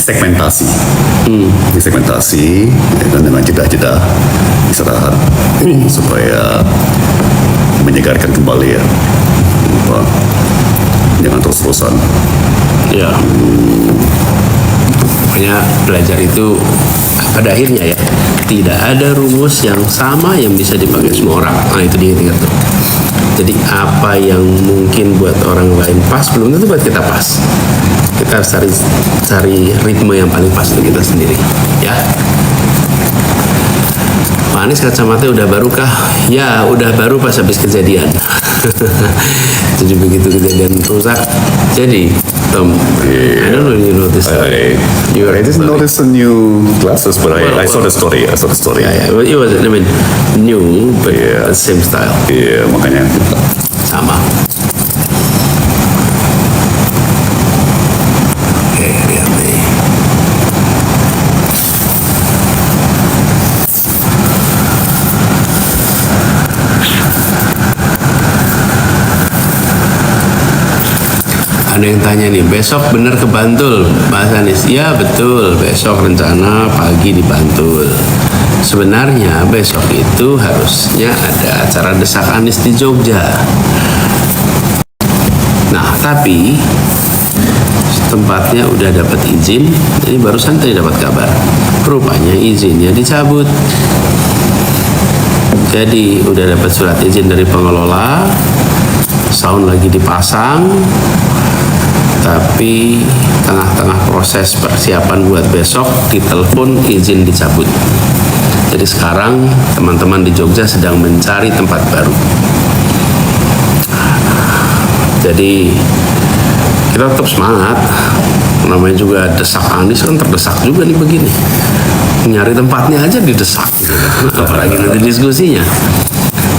segmentasi. Segmentasi dan dengan jeda-jeda istirahat supaya menyegarkan kembali ya. Jangan terus-terusan. Ya. Pokoknya belajar itu pada akhirnya ya tidak ada rumus yang sama yang bisa dipakai semua orang. Nah itu diingat tuh. Jadi apa yang mungkin buat orang lain pas belum tentu buat kita pas. Kita harus cari ritme yang paling pas untuk kita sendiri. Ya. Pak Anies kacamata udah baru kah? Ya udah baru pas habis kejadian. Jadi begitu kejadian rusak. Jadi Tom, I don't know if you noticed. I didn't notice the new glasses, but I saw the story. I saw the story. Yeah. It was, new, but the same style. Iya, makanya Sama. Oke, lihat nih. Ada yang tanya nih, besok bener ke Bantul, Mas Anies? Ya betul, besok rencana pagi di Bantul. Sebenarnya besok itu harusnya ada acara Desak Anies di Jogja. Nah, tapi tempatnya udah dapat izin, jadi barusan tadi dapat kabar. Rupanya izinnya dicabut. Jadi udah dapat surat izin dari pengelola, sound lagi dipasang, tapi tengah-tengah proses persiapan buat besok ditelepon izin dicabut. Jadi sekarang teman-teman di Jogja sedang mencari tempat baru. Jadi kita tetap semangat. Namanya juga Desak Anies kan terdesak juga nih begini. Nyari tempatnya aja didesak gitu. Apalagi nanti diskusinya.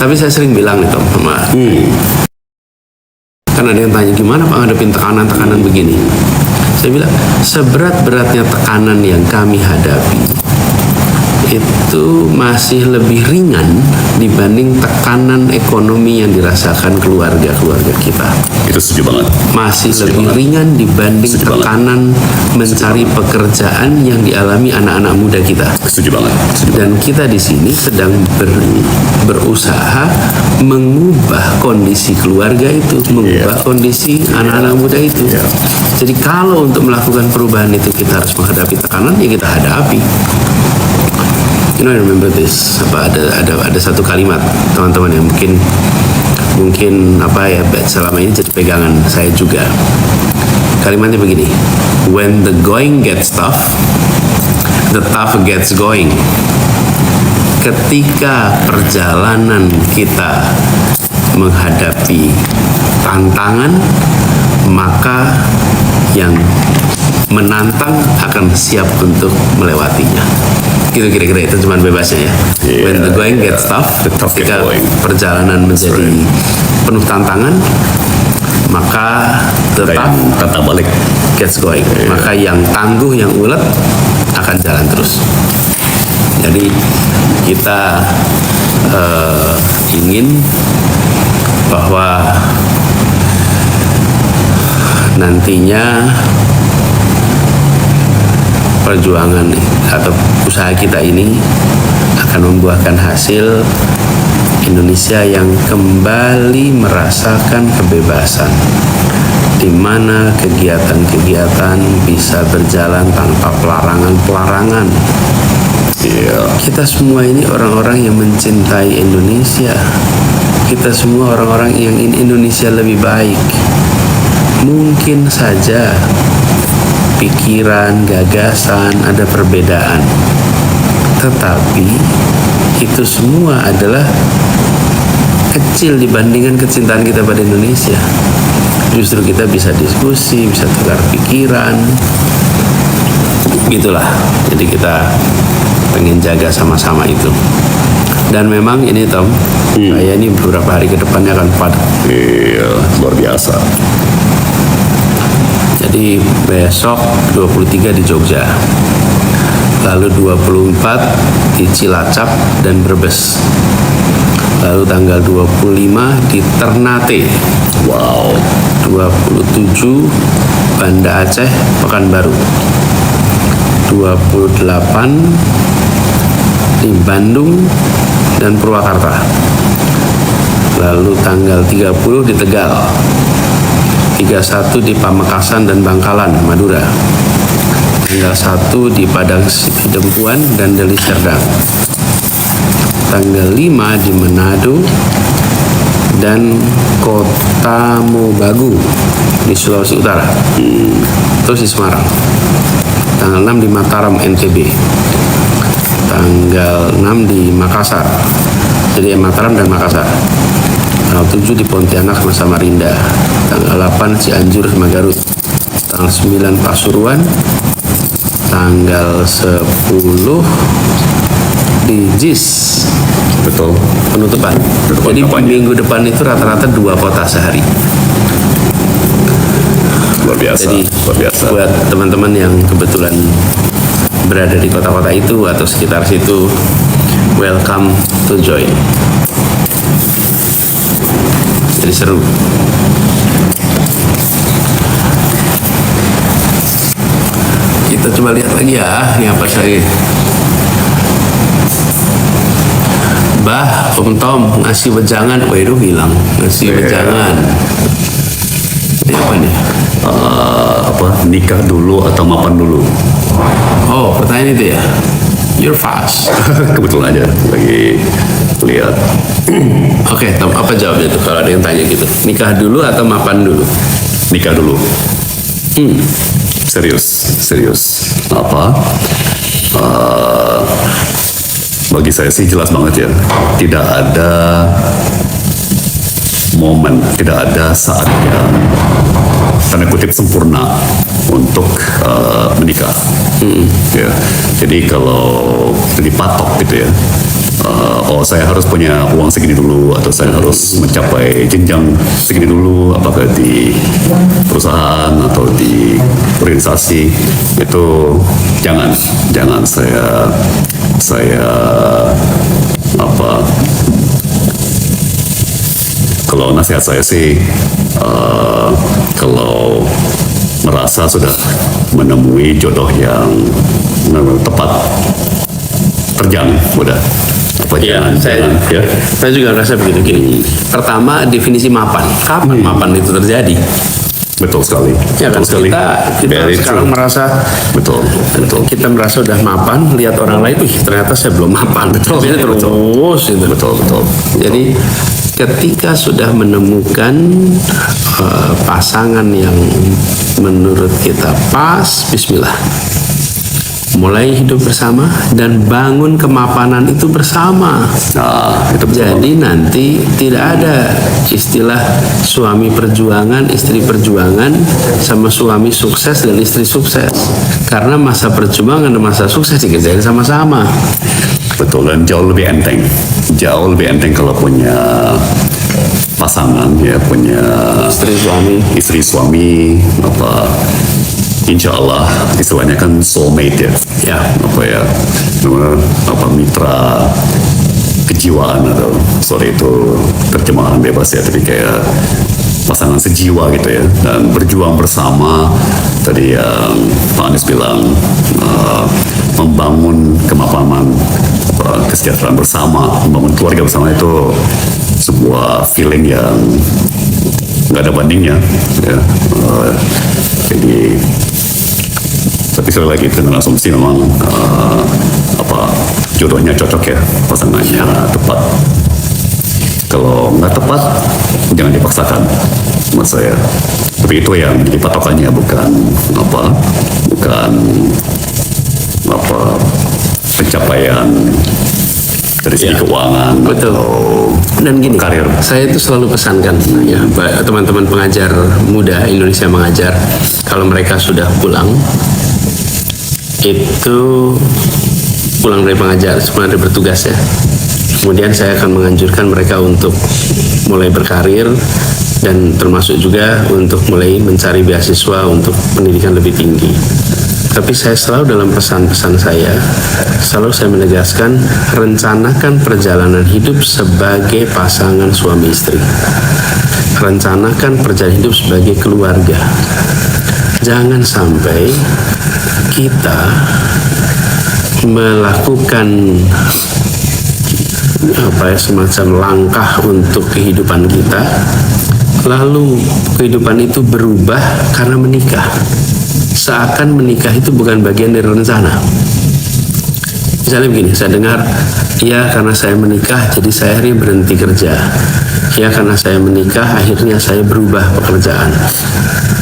Tapi saya sering bilang nih Tom sama kan ada yang tanya gimana Pak ngadepin tekanan-tekanan begini. Saya bilang seberat-beratnya tekanan yang kami hadapi itu masih lebih ringan dibanding tekanan ekonomi yang dirasakan keluarga-keluarga kita. itu setuju banget. Masih lebih ringan dibanding tekanan mencari pekerjaan yang dialami anak-anak muda kita. Setuju banget. Dan kita di sini sedang berusaha mengubah kondisi keluarga itu, mengubah kondisi anak-anak muda itu. Jadi kalau untuk melakukan perubahan itu kita harus menghadapi tekanan, ya kita hadapi. You know, I remember this. Ada satu kalimat teman-teman yang mungkin apa ya selama ini jadi pegangan saya juga. Kalimatnya begini: when the going gets tough, the tough gets going. Ketika perjalanan kita menghadapi tantangan, maka yang menantang akan siap untuk melewatinya. Gitu kira-kira itu cuman bebasnya ya. When the going gets tough, ketika perjalanan menjadi penuh tantangan, maka tetap balik gets going. Maka yang tangguh, yang ulet akan jalan terus. Jadi kita ingin bahwa nantinya perjuangan atau usaha kita ini akan membuahkan hasil Indonesia yang kembali merasakan kebebasan, di mana kegiatan-kegiatan bisa berjalan tanpa pelarangan-pelarangan. Kita semua ini orang-orang yang mencintai Indonesia. Kita semua orang-orang yang ingin Indonesia lebih baik. Mungkin saja pikiran, gagasan, ada perbedaan. Tetapi itu semua adalah kecil dibandingkan kecintaan kita pada Indonesia. Justru kita bisa diskusi, bisa tukar pikiran. Gitulah. Jadi kita pengen jaga sama-sama itu. Dan memang ini Tom, saya ini beberapa hari ke depannya akan padat. Iya, luar biasa. Jadi besok 23 di Jogja, lalu 24 di Cilacap dan Brebes, lalu tanggal 25 di Ternate, 27 Banda Aceh, Pekanbaru, 28 di Bandung dan Purwakarta. Lalu tanggal 30 di Tegal, 31 di Pamekasan dan Bangkalan, Madura, tanggal 1 di Padang Sidempuan dan Deli Serdang, tanggal 5 di Manado dan Kota Mobagu di Sulawesi Utara, terus di Semarang, tanggal 6 di Mataram, NTB, tanggal 6 di Makassar, jadi Mataram dan Makassar, tanggal 7 di Pontianak sama Samarinda, tanggal 8 Cianjur sama Garut, tanggal 9 Pasuruan, tanggal 10 di JIS. Betul. Penutupan. Jadi minggu depan itu rata-rata 2 kota sehari. Luar biasa. Jadi luar biasa. buat teman-teman yang kebetulan berada di kota-kota itu atau sekitar situ, welcome to join. Jadi seru. Kita coba lihat lagi ya, ini apa lagi? Bah, Om Tom ngasih wejangan, waduh hilang, ngasih wejangan. Ini apa nih? Nikah dulu atau mapan dulu? Oh, pertanyaan itu ya. You're fast. Kebetulan aja lagi lihat. Oke, Tom, apa jawabnya tuh kalau ada yang tanya gitu? Nikah dulu atau mapan dulu? Nikah dulu. Serius. Bagi saya sih jelas banget ya, tidak ada momen, tidak ada saat yang tanda kutip sempurna untuk menikah. Ya. Jadi kalau dipatok gitu ya, oh saya harus punya uang segini dulu atau saya harus mencapai jenjang segini dulu, apakah di perusahaan atau di organisasi, itu jangan saya kalau nasihat saya sih, kalau merasa sudah menemui jodoh yang tepat, terjang udah. Saya juga merasa begitu gini. Pertama, definisi mapan. Kapan mapan itu terjadi? Betul sekali. Ya kan, betul sekali. kita Very sekarang true. merasa betul. kita merasa udah mapan, lihat orang lain, ternyata saya belum mapan. Betul, Ini terus itu. Betul. Jadi ketika sudah menemukan pasangan yang menurut kita pas, bismillah. Mulai hidup bersama dan bangun kemapanan itu bersama. Nah, itu betul. Jadi nanti tidak ada istilah suami perjuangan, istri perjuangan, sama suami sukses dan istri sukses. Karena masa perjuangan dan masa sukses dikerjain sama-sama. Betul, dan jauh lebih enteng kalau punya pasangan ya, punya istri suami insya Allah istilahnya kan soulmate ya, mitra kejiwaan, atau itu terjemahan bebas ya, tapi kayak pasangan sejiwa gitu ya, dan berjuang bersama. Tadi yang Pak Anies bilang, membangun kemapanan, kesejahteraan bersama, membangun keluarga bersama, itu sebuah feeling yang nggak ada bandingnya ya. Jadi tapi sekali lagi dengan asumsi memang jodohnya cocok ya, pasangannya tepat. Kalau nggak tepat, jangan dipaksakan, menurut saya. Tapi itu yang jadi patokannya, bukan pencapaian dari segi keuangan. Betul. Dan gini, karir. Saya itu selalu pesankan ya, teman-teman pengajar muda Indonesia Mengajar, kalau mereka sudah pulang dari bertugas ya. Kemudian saya akan menganjurkan mereka untuk mulai berkarir, dan termasuk juga untuk mulai mencari beasiswa untuk pendidikan lebih tinggi. Tapi saya selalu dalam pesan-pesan saya menegaskan, rencanakan perjalanan hidup sebagai pasangan suami istri. Rencanakan perjalanan hidup sebagai keluarga. Jangan sampai kita melakukan semacam langkah untuk kehidupan kita, lalu kehidupan itu berubah karena menikah, seakan menikah itu bukan bagian dari rencana. Misalnya begini, saya dengar, ya karena saya menikah jadi saya akhirnya berhenti kerja, ya karena saya menikah akhirnya saya berubah pekerjaan.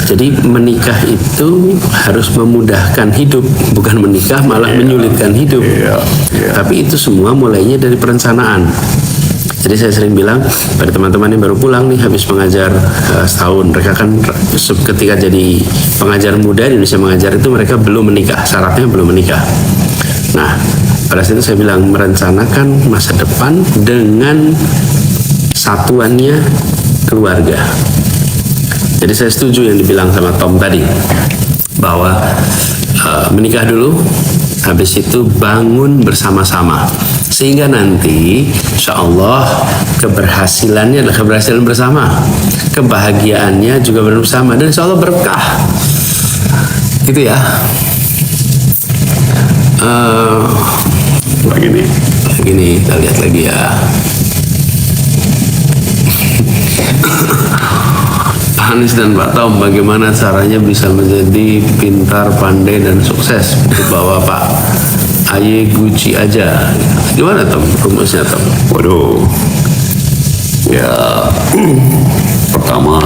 Jadi menikah itu harus memudahkan hidup, bukan menikah malah menyulitkan hidup. Tapi itu semua mulainya dari perencanaan. Jadi saya sering bilang pada teman-teman yang baru pulang nih habis mengajar setahun, mereka kan ketika jadi pengajar muda di Indonesia Mengajar itu mereka belum menikah, syaratnya belum menikah. Nah, pada saat itu saya bilang merencanakan masa depan dengan satuannya keluarga. Jadi saya setuju yang dibilang sama Tom tadi, bahwa menikah dulu, habis itu bangun bersama-sama, sehingga nanti insya Allah keberhasilannya adalah keberhasilan bersama, kebahagiaannya juga bersama, dan insya Allah berkah gitu ya. Begini Kita lihat lagi ya. Pak Anies dan Pak Tom, bagaimana caranya bisa menjadi pintar, pandai, dan sukses? Di bawah Pak Aye Gucci aja. Gimana Tom? Rumusnya Tom? Waduh, ya pertama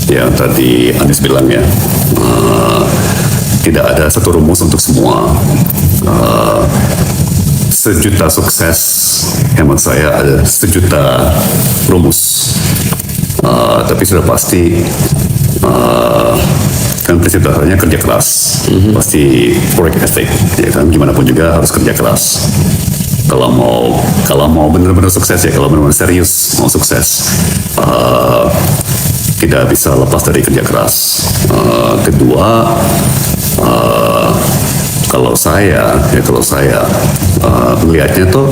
yang tadi Anies bilang ya, tidak ada satu rumus untuk semua. Sejuta sukses, hemat saya ada sejuta rumus. Tapi sudah pasti kan prinsip dasarnya kerja keras, pasti work ethic, ya kan, gimana pun juga harus kerja keras. Kalau mau benar-benar sukses ya, kalau benar-benar serius mau sukses, tidak bisa lepas dari kerja keras. Kedua, kalau saya melihatnya tuh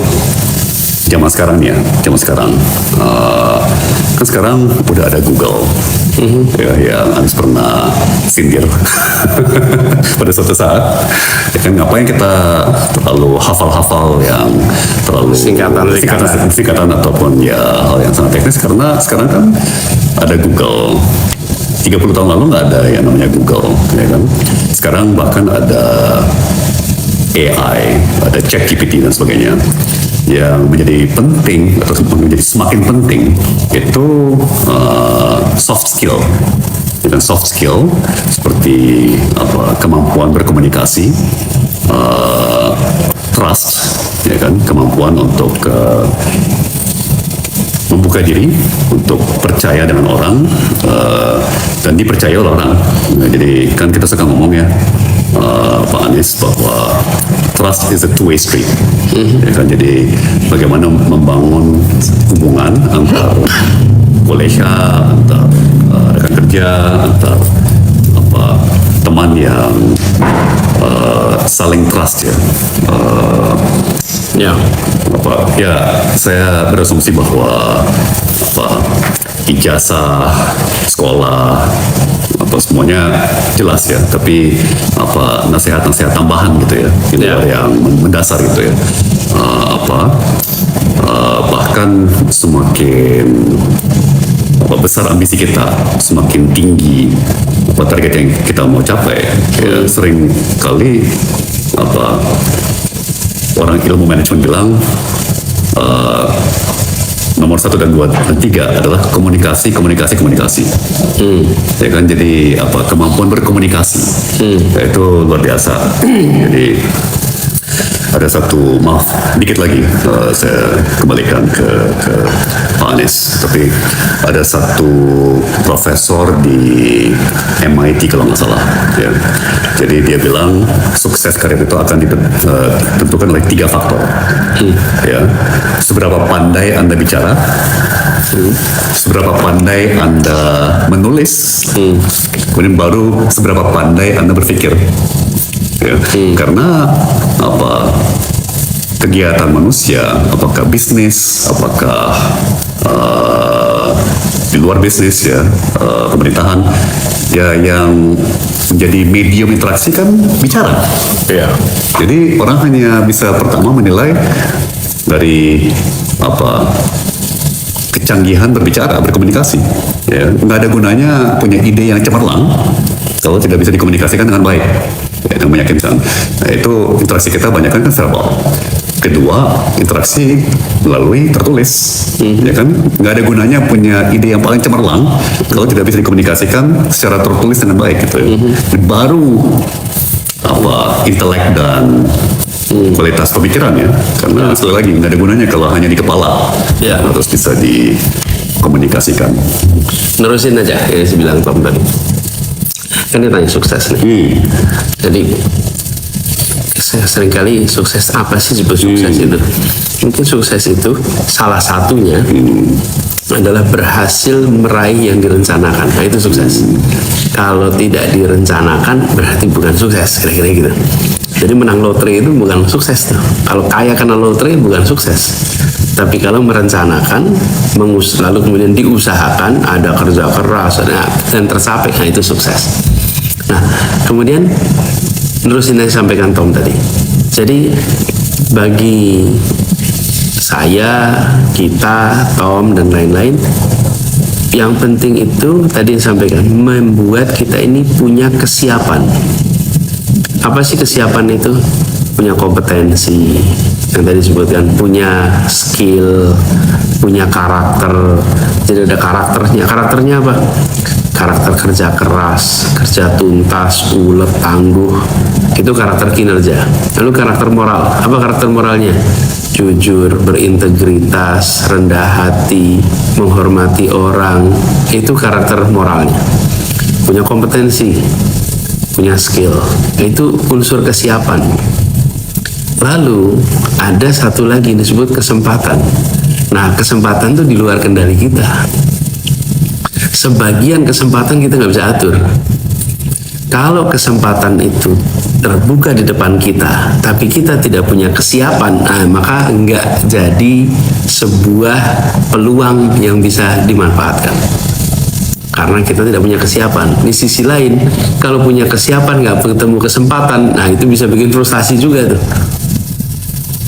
zaman sekarang kan sekarang udah ada Google, ya, yang Anies pernah sindir pada suatu saat, ya kan, ngapain kita terlalu hafal yang terlalu singkatan ataupun ya hal yang sangat teknis, karena sekarang kan ada Google. 30 tahun lalu nggak ada yang namanya Google, ya kan. Sekarang bahkan ada AI, ada ChatGPT dan sebagainya. Yang menjadi penting atau menjadi semakin penting itu soft skill. Dan soft skill seperti kemampuan berkomunikasi, trust, ya kan, kemampuan untuk membuka diri, untuk percaya dengan orang, dan dipercaya oleh orang. Nah, jadi kan kita suka ngomong ya, Pak Anies, bahwa trust is a two-way street. Ya kan, jadi bagaimana membangun hubungan antar kolega, antar rekan kerja, antar teman yang saling trust ya. Saya berasumsi bahwa ijazah sekolah semuanya jelas ya, tapi nasihat-nasihat tambahan gitu ya, itu yang mendasar gitu ya. Bahkan semakin besar ambisi kita, semakin tinggi target yang kita mau capai, ya, sering kali orang ilmu manajemen bilang nomor 1 dan 2 dan 3 adalah komunikasi. Ya kan, jadi kemampuan berkomunikasi, ya, itu luar biasa. Jadi ada satu, maaf dikit lagi, saya kembalikan ke Pak Anies, tapi ada satu profesor di MIT kalau nggak salah, ya. Jadi dia bilang sukses karir itu akan ditentukan oleh 3 faktor, ya. Seberapa pandai Anda bicara, seberapa pandai Anda menulis, kemudian baru seberapa pandai Anda berpikir. Ya, karena kegiatan manusia, apakah bisnis, apakah di luar bisnis ya, pemerintahan, ya yang menjadi medium interaksi kan bicara. Ya. Jadi orang hanya bisa pertama menilai dari kecanggihan berbicara, berkomunikasi. Ya, nggak ada gunanya punya ide yang cemerlang kalau tidak bisa dikomunikasikan dengan baik. Ya, dengan meyakinkan. Nah, itu interaksi kita banyak kan verbal. Kedua, interaksi melalui tertulis. Ya kan, nggak ada gunanya punya ide yang paling cemerlang kalau tidak bisa dikomunikasikan secara tertulis dengan baik gitu. Ya. Baru intelek dan kualitas pemikiran ya, karena sekali lagi nggak ada gunanya kalau hanya di kepala. Ya. Harus bisa dikomunikasikan. Nerusin aja yang saya bilang Tom tadi. Kan dia tanya sukses nih. Jadi saya seringkali sukses apa sih disebut sukses itu? Mungkin sukses itu salah satunya adalah berhasil meraih yang direncanakan. Nah itu sukses. Kalau tidak direncanakan berarti bukan sukses, kira-kira gitu. Jadi menang lotre itu bukan sukses tuh. Kalau kaya karena lotre bukan sukses. Tapi kalau merencanakan, lalu kemudian diusahakan, ada kerja keras dan tercapai, nah itu sukses. Nah, kemudian terusin yang disampaikan Tom tadi. Jadi bagi saya, kita, Tom dan lain-lain, yang penting itu tadi disampaikan membuat kita ini punya kesiapan. Apa sih kesiapan itu? Punya kompetensi yang tadi disebutkan, punya skill, punya karakter. Jadi ada karakternya. Karakternya apa? Karakter kerja keras, kerja tuntas, ulet, tangguh. Itu karakter kinerja. Lalu karakter moral. Apa karakter moralnya? Jujur, berintegritas, rendah hati, menghormati orang. Itu karakter moralnya. Punya kompetensi, punya skill. Itu unsur kesiapan. Lalu ada satu lagi disebut kesempatan. Nah, kesempatan itu di luar kendali kita. Sebagian kesempatan kita nggak bisa atur. Kalau kesempatan itu terbuka di depan kita, tapi kita tidak punya kesiapan, maka nggak jadi sebuah peluang yang bisa dimanfaatkan. Karena kita tidak punya kesiapan. Di sisi lain, kalau punya kesiapan nggak ketemu kesempatan, nah itu bisa bikin frustasi juga tuh.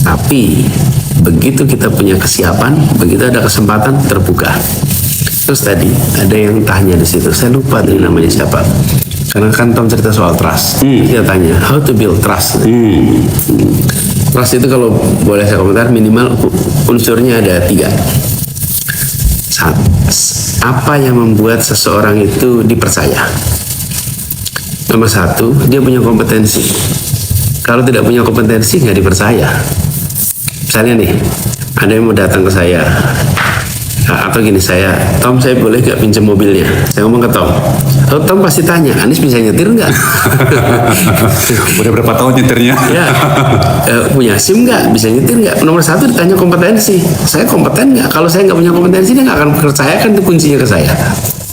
Tapi begitu kita punya kesiapan, begitu ada kesempatan terbuka. Terus tadi ada yang tanya di situ, saya lupa tadi namanya siapa. Karena kan Tom cerita soal trust. Dia tanya, how to build trust. Trust itu kalau boleh saya komentar, minimal unsurnya ada 3. Apa yang membuat seseorang itu dipercaya? Nomor 1, dia punya kompetensi. Kalau tidak punya kompetensi, nggak dipercaya. Misalnya nih, ada yang mau datang ke saya, atau gini, Tom saya boleh nggak pinjam mobilnya? Saya ngomong ke Tom, Tom pasti tanya, Anies bisa nyetir nggak? Udah berapa tahun nyetirnya? Ya, punya SIM nggak? Bisa nyetir nggak? Nomor 1 ditanya kompetensi, saya kompeten nggak? Kalau saya nggak punya kompetensi, dia nggak akan percayakan itu kuncinya ke saya.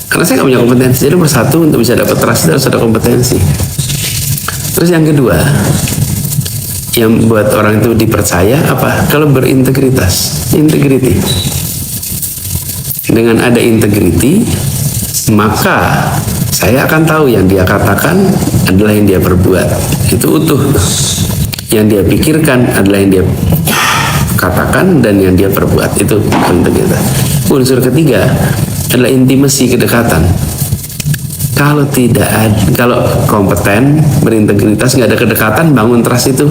Karena saya nggak punya kompetensi. Jadi nomor 1 untuk bisa dapat trust harus ada kompetensi. Terus yang kedua, yang buat orang itu dipercaya apa? Kalau berintegritas, integrity. Dengan ada integrity, maka saya akan tahu yang dia katakan adalah yang dia perbuat. Itu utuh. Yang dia pikirkan adalah yang dia katakan dan yang dia perbuat. Itu integritas. Unsur ketiga adalah intimasi, kedekatan. Kalau kalau kompeten, berintegritas, nggak ada kedekatan, bangun trust itu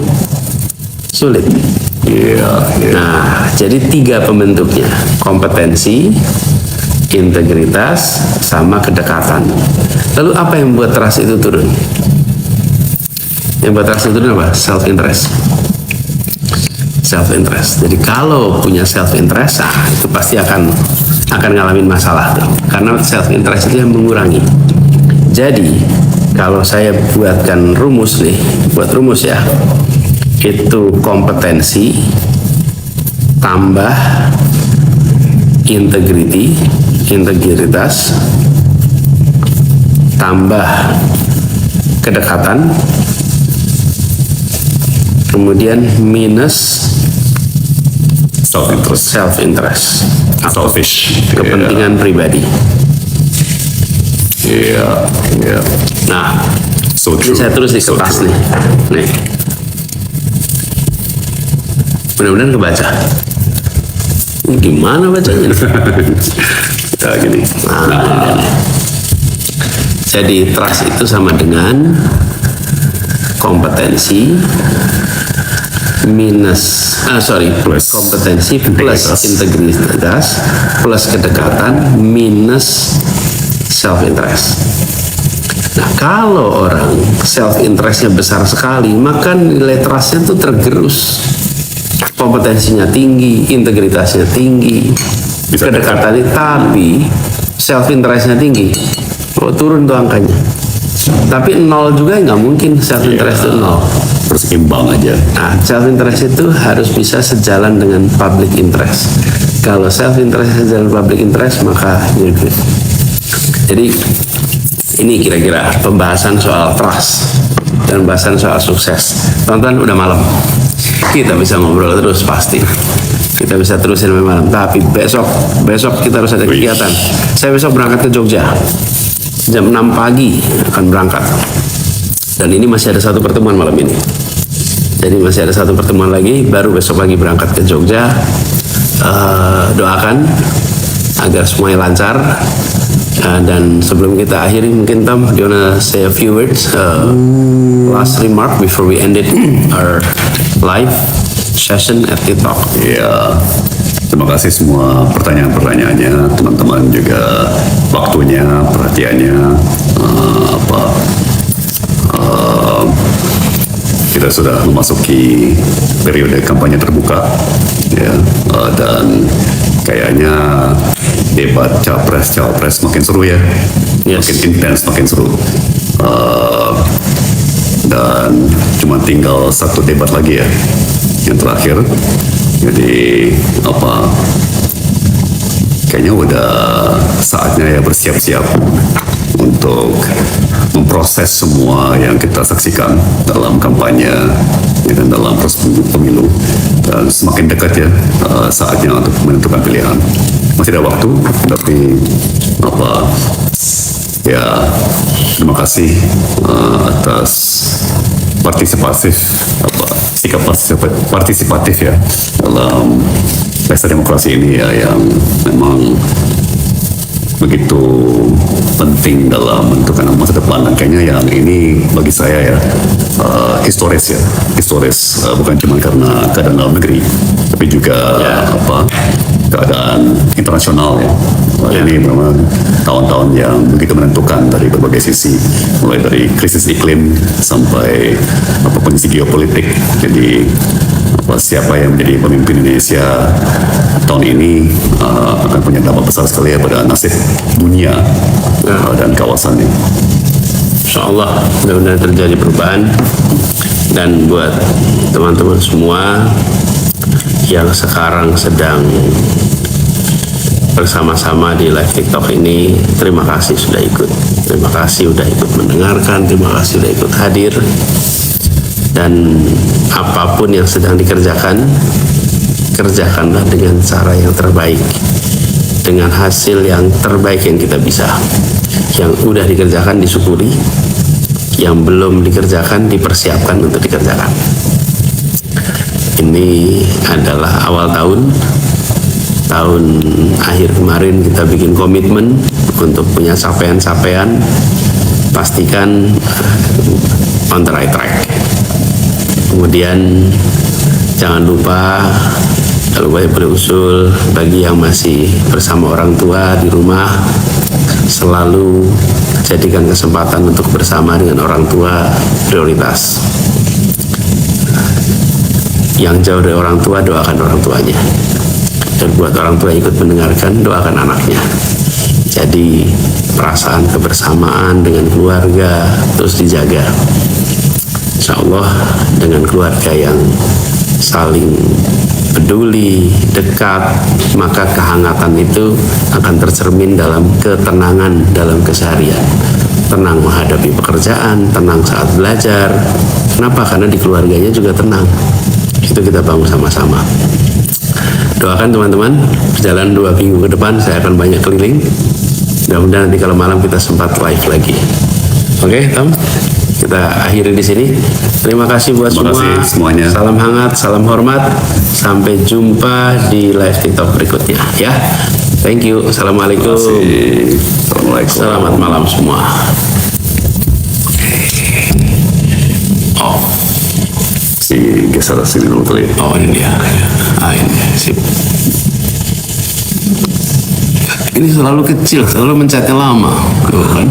sulit. Nah, jadi 3 pembentuknya: kompetensi, integritas, sama kedekatan. Lalu apa yang membuat trust itu turun? Yang buat trust itu turun apa? Self interest. Self interest. Jadi kalau punya self interest, itu pasti akan ngalamin masalah tuh. Karena self interest itu yang mengurangi. Jadi kalau saya buatkan rumus nih, buat rumus ya, itu kompetensi tambah integritas tambah kedekatan, kemudian minus self interest atau selfish, kepentingan pribadi. Iya. Nah, So Ini true. saya tulis di So kertas true. nih. Mudah-mudahan kebaca. Ini gimana bacanya? Ya gini. Jadi trust itu sama dengan kompetensi Plus kompetensi plus integritas plus kedekatan minus self interest. Nah, kalau orang self interestnya besar sekali, maka nilai trustnya tuh tergerus. Kompetensinya tinggi, integritasnya tinggi, Bisa kedekatannya, tapi self interestnya tinggi. Oh, turun tuh angkanya. Tapi nol juga nggak mungkin self interest itu nol. Berseimbang aja. Nah, self interest itu harus bisa sejalan dengan public interest. Kalau self interest sejalan public interest, maka you're good. Jadi ini kira-kira pembahasan soal trust dan pembahasan soal sukses. Tonton udah malam. Kita bisa ngobrol terus pasti. Kita bisa terusin sampai malam. Tapi besok kita harus ada kegiatan. Saya besok berangkat ke Jogja. Jam 6 pagi akan berangkat. Dan ini masih ada satu pertemuan malam ini. Jadi masih ada satu pertemuan lagi, baru besok lagi berangkat ke Jogja. Doakan agar semuanya lancar. Dan sebelum kita akhiri, mungkin Tom, do you wanna say a few words, last remark before we ended our live session at TikTok? Ya, terima kasih semua pertanyaan-pertanyaannya, teman-teman juga waktunya, perhatiannya, kita sudah memasuki periode kampanye terbuka, ya, dan kayaknya debat capres makin seru ya, Yes. makin intens, makin seru. Dan cuma tinggal satu debat lagi ya, yang terakhir. Jadi kayaknya udah saatnya ya bersiap-siap untuk memproses semua yang kita saksikan dalam kampanye dan dalam proses pemilu. Dan semakin dekat ya saatnya untuk menentukan pilihan. Masih ada waktu, tapi ya terima kasih atas sikap partisipatif ya dalam pesta demokrasi ini ya, yang memang begitu penting dalam menentukan masa depan. Dan kayaknya yang ini bagi saya ya historis, bukan cuma karena keadaan dalam negeri, tapi juga keadaan internasional ya. Ini memang tahun-tahun yang begitu menentukan dari berbagai sisi, mulai dari krisis iklim sampai kondisi geopolitik. Jadi siapa yang menjadi pemimpin Indonesia tahun ini akan punya dampak besar sekali ya pada nasib dunia dan kawasannya. Insyaallah mudah-mudahan terjadi perubahan. Dan buat teman-teman semua yang sekarang sedang bersama-sama di live TikTok ini, terima kasih sudah ikut. Terima kasih sudah ikut mendengarkan, terima kasih sudah ikut hadir. Dan apapun yang sedang dikerjakan, kerjakanlah dengan cara yang terbaik, dengan hasil yang terbaik yang kita bisa. Yang udah dikerjakan disyukuri, yang belum dikerjakan dipersiapkan untuk dikerjakan. Ini adalah awal tahun akhir kemarin kita bikin komitmen untuk punya capaian-capaian, pastikan on the right track. Kemudian jangan lupa, kalau boleh usul bagi yang masih bersama orang tua di rumah, selalu jadikan kesempatan untuk bersama dengan orang tua prioritas. Yang jauh dari orang tua, doakan orang tuanya. Dan buat orang tua ikut mendengarkan, doakan anaknya. Jadi perasaan kebersamaan dengan keluarga terus dijaga. Insya Allah dengan keluarga yang saling peduli, dekat, maka kehangatan itu akan tercermin dalam ketenangan dalam keseharian. Tenang menghadapi pekerjaan, tenang saat belajar. Kenapa? Karena di keluarganya juga tenang. Itu kita bangun sama-sama. Doakan teman-teman, berjalan 2 minggu ke depan saya akan banyak keliling. Mudah-mudahan nanti kalau malam kita sempat live lagi. Oke, Tom? kita akhiri di sini. Terima kasih buat Terima kasih semuanya. Salam hangat, salam hormat. Sampai jumpa di live TikTok berikutnya ya. Thank you. Assalamualaikum. Assalamualaikum. Selamat malam semua. Oh, Si geser sini dulu kali ya. oh ini dia. Ah ini sip. Ini selalu kecil, selalu mencetnya lama. Tuh kan.